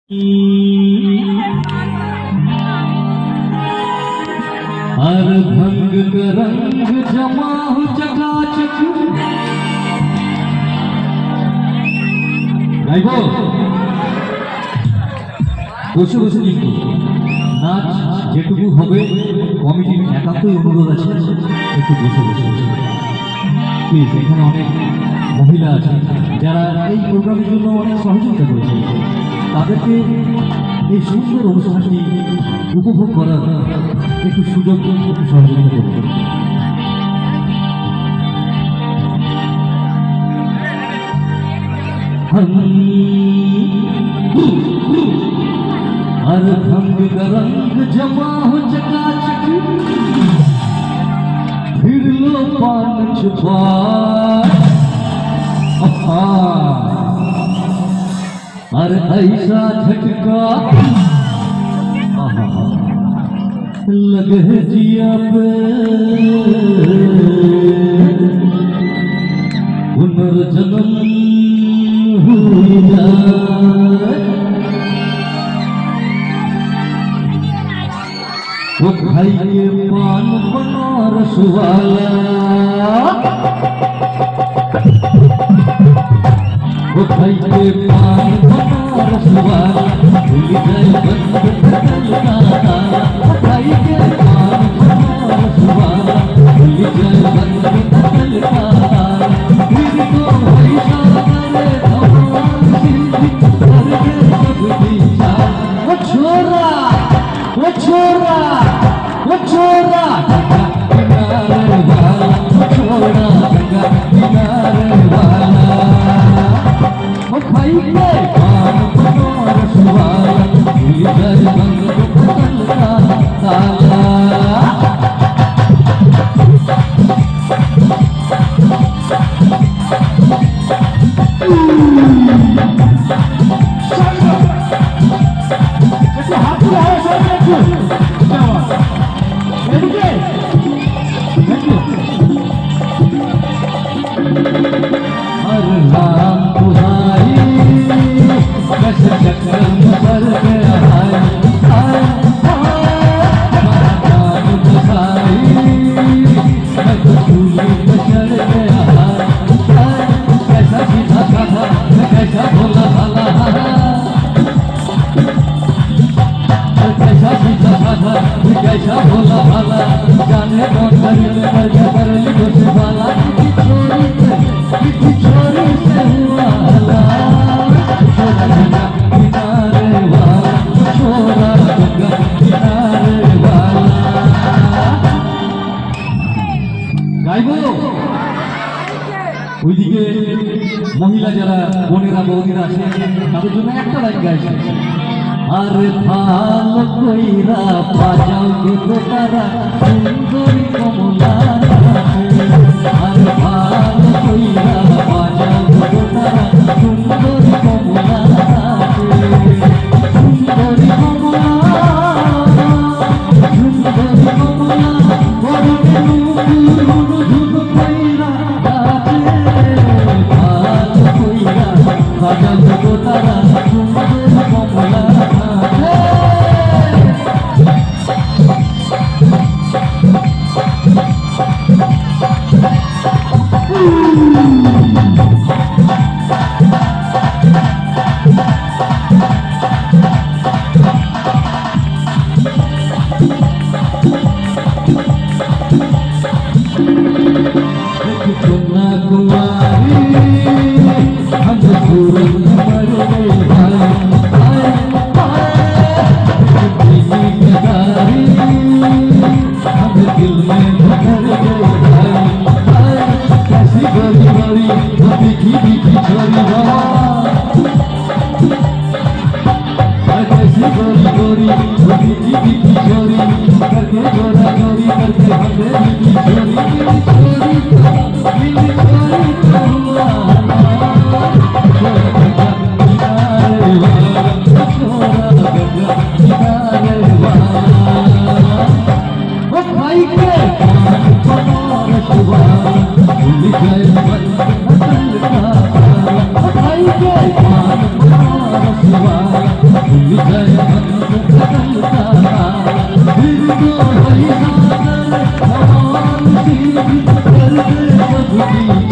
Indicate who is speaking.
Speaker 1: हर भंग का रंग जमा हो चकाचक गाइबो বসে বসে কিন্তু নাচ যেটুকু হবে কমিটির একান্তই অনুরোধ আছে একটু বসে বসে প্লিজ। এখানে অনেক মহিলা আছে যারা এই প্রোগ্রামের জন্য অনেক সহযোগিতা করেছে, তাদেরকে এই সুন্দর অনুষ্ঠানটি উপভোগ করার একটু সুযোগ একটু সহযোগিতা করবে। हर भंग का रंग जमा हो चकाचक फिर लो पान छुपा हर ऐसा झटका लगे जिया पे पुनर्जन्म हुई जाए। वो भाई के पान बनारस वाला, वो भाई के पान बनारस वाला भूल जाए बंद का ताला। भाई के पान बनारस वाला भूल जाए बंद का ताला। फिर तो ऐसा करे भगवान सिंह करके सब दीचा। वो छोरा वो छोरा वो छोरा किनारे वाला, छोरा किनारे वाला। वो भाई के पान बनारस वाला भूल जाए बंद का ताला। कैसा भोला भाला जाने कौन करीब करके कर ली कुछ वाला। किसी छोरी से हुआ हला, छोरा किनारे वाला, छोरा किनारे वाला। गाइबो ওইদিকে মহিলা যারা বোনেরা বৌদিরা আছে তাদের জন্য একটা লাইন গাইছে। আরে ভালো কইরা বাজাও কে তারা সুন্দরী কমলা। আরে ভালো কইরা বাজাও কে তারা সুন্দরী কমলা। সুন্দরী কমলা সুন্দরী কমলা বড় নুধু কইরা আছে। ভালো কইরা বাজাও কে তারা সুন্দরী কমলা। বন্ধুটি